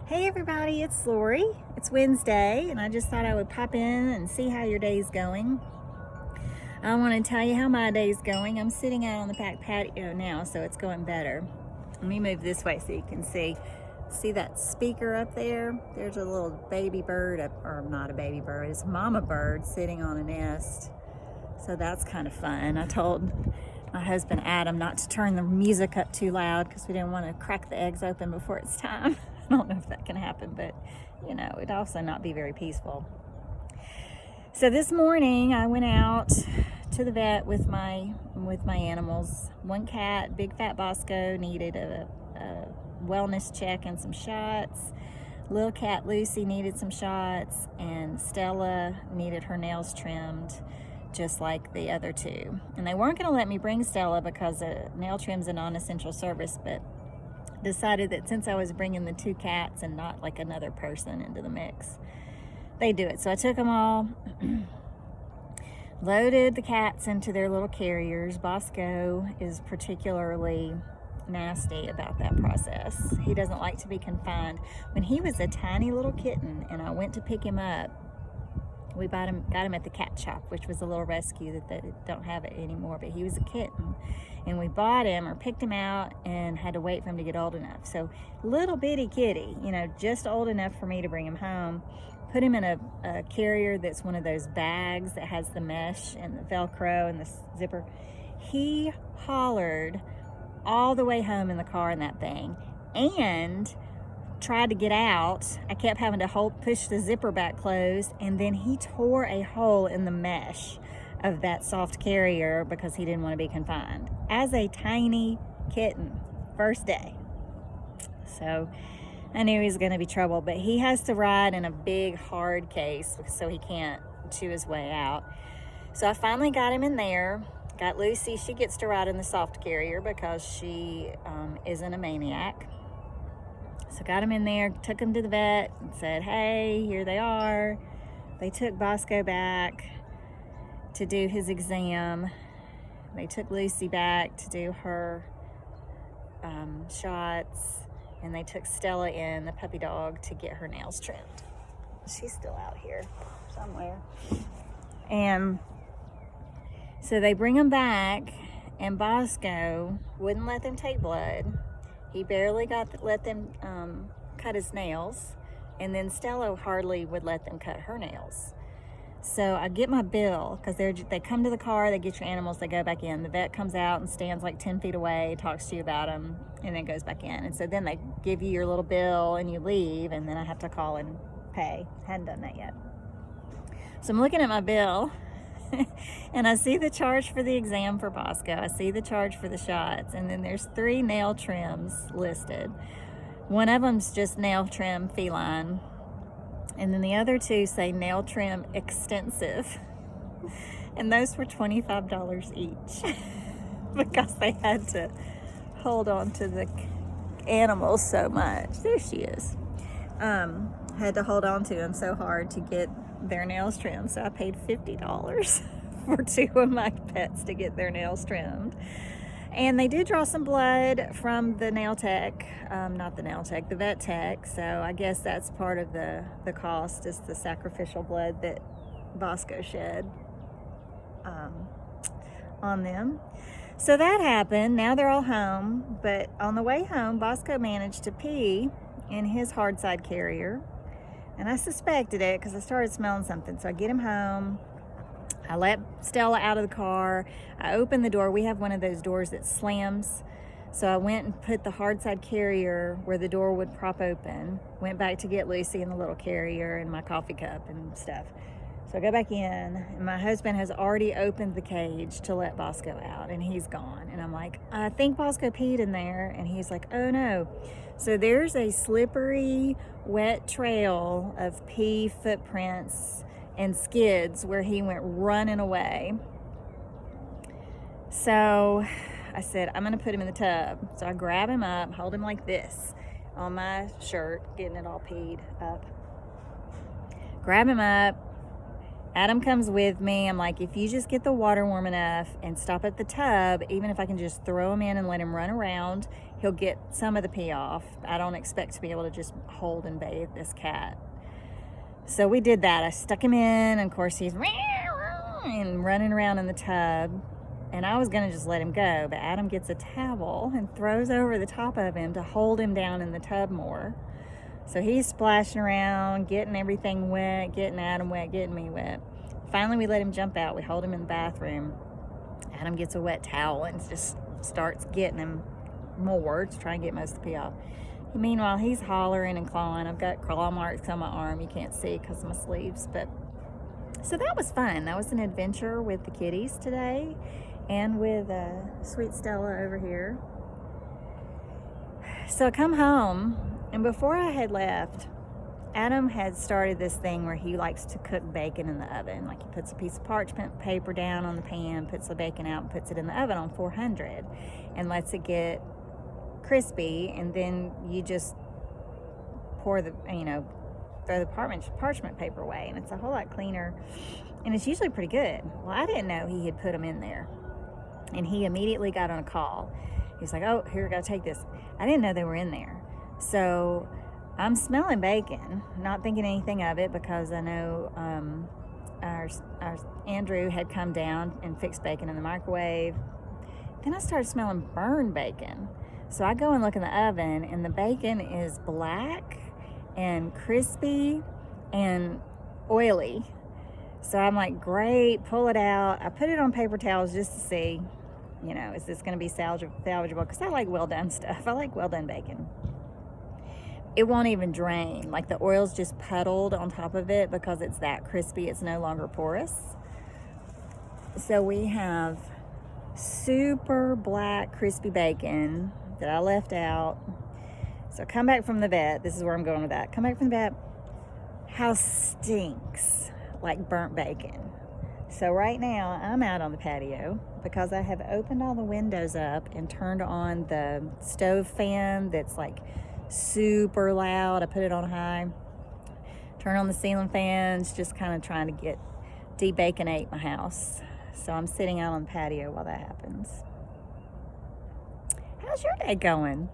Hey everybody, it's Lori. It's Wednesday, and I just thought I would pop in and see how your day's going. I want to tell you how my day's going. I'm sitting out on the back patio now, so it's going better. Let me move this way so you can see. See that speaker up there? There's a little baby bird, or not a baby bird, it's a mama bird sitting on a nest. So that's kind of fun. I told my husband Adam not to turn the music up too loud because we didn't want to crack the eggs open before it's time. I don't know if that can happen, but you know, it'd also not be very peaceful. So this morning I went out to the vet with my animals. One cat, Big Fat Bosco, needed a wellness check and some shots. Little cat Lucy needed some shots, and Stella needed her nails trimmed just like the other two. And they weren't going to let me bring Stella because nail trim's a non-essential service, but decided that since I was bringing the two cats and not like another person into the mix, they do it. So I took them all, loaded the cats into their little carriers. Bosco is particularly nasty about that process. He doesn't like to be confined. When he was a tiny little kitten and I went to pick him up, we got him at the cat shop, which was a little rescue that they don't have it anymore, but he was a kitten. And we bought him or picked him out and had to wait for him to get old enough. So little bitty kitty, you know, just old enough for me to bring him home. Put him in a carrier that's one of those bags that has the mesh and the Velcro and the zipper. He hollered all the way home in the car in that thing and tried to get out. I kept having to push the zipper back closed, and then he tore a hole in the mesh of that soft carrier because he didn't want to be confined as a tiny kitten, first day. So I knew he was going to be trouble, but he has to ride in a big hard case so he can't chew his way out. So I finally got him in there. Got Lucy, she gets to ride in the soft carrier because she isn't a maniac. So got him in there, took him to the vet and said, hey, here they are. They took Bosco back to do his exam. They took Lucy back to do her shots. And they took Stella in, the puppy dog, to get her nails trimmed. She's still out here somewhere. And so they bring him back, and Bosco wouldn't let them take blood. He barely let them cut his nails, and then Stella hardly would let them cut her nails. So I get my bill because they come to the car, they get your animals, they go back in. The vet comes out and stands like 10 feet away, talks to you about them, and then goes back in. And so then they give you your little bill and you leave, and then I have to call and pay. Hadn't done that yet. So I'm looking at my bill and I see the charge for the exam for Bosco. I see the charge for the shots, and then there's 3 nail trims listed. One of them's just nail trim feline, and then the other 2 say nail trim extensive, and those were $25 each because they had to hold on to the animals so much. There she is. Had to hold on to them so hard to get their nails trimmed, so I paid $50 for 2 of my pets to get their nails trimmed. And they did draw some blood from the nail tech, the vet tech, so I guess that's part of the cost, is the sacrificial blood that Bosco shed on them. So that happened. Now they're all home, but on the way home, Bosco managed to pee in his hard side carrier. And I suspected it because I started smelling something. So I get him home. I let Stella out of the car. I opened the door. We have one of those doors that slams. So I went and put the hard side carrier where the door would prop open. Went back to get Lucy in the little carrier and my coffee cup and stuff. So I go back in, and my husband has already opened the cage to let Bosco out, and he's gone. And I'm like, I think Bosco peed in there. And he's like, oh no. So there's a slippery, wet trail of pee footprints and skids where he went running away. So I said, I'm going to put him in the tub. So I grab him up, hold him like this on my shirt, getting it all peed up. Grab him up. Adam comes with me. I'm like, if you just get the water warm enough and stop at the tub, even if I can just throw him in and let him run around, he'll get some of the pee off. I don't expect to be able to just hold and bathe this cat. So we did that. I stuck him in, and of course he's and running around in the tub. And I was going to just let him go, but Adam gets a towel and throws over the top of him to hold him down in the tub more. So he's splashing around, getting everything wet, getting Adam wet, getting me wet. Finally, we let him jump out. We hold him in the bathroom. Adam gets a wet towel and just starts getting him more to try and get most of the pee off. Meanwhile, he's hollering and clawing. I've got claw marks on my arm. You can't see because of my sleeves. But so that was fun. That was an adventure with the kitties today. And with sweet Stella over here. So I come home, and before I had left, Adam had started this thing where he likes to cook bacon in the oven. Like, he puts a piece of parchment paper down on the pan, puts the bacon out, and puts it in the oven on 400 and lets it get crispy, and then you just pour the, throw the parchment paper away, and it's a whole lot cleaner, and it's usually pretty good. Well, I didn't know he had put them in there. And he immediately got on a call. He's like, oh, here, gotta take this. I didn't know they were in there. So I'm smelling bacon, not thinking anything of it, because I know our Andrew had come down and fixed bacon in the microwave. Then I started smelling burned bacon. So I go and look in the oven, and the bacon is black and crispy and oily. So I'm like, great, pull it out. I put it on paper towels just to see, is this going to be salvageable? Because I like well done stuff. I like well done bacon. It won't even drain. Like, the oil's just puddled on top of it because it's that crispy. It's no longer porous. So we have super black crispy bacon that I left out. So I come back from the vet. This is where I'm going with that. Come back from the vet. House stinks like burnt bacon. So right now I'm out on the patio because I have opened all the windows up and turned on the stove fan that's like super loud. I put it on high. Turn on the ceiling fans, just kind of trying to get de-baconate my house. So I'm sitting out on the patio while that happens. How's your day going?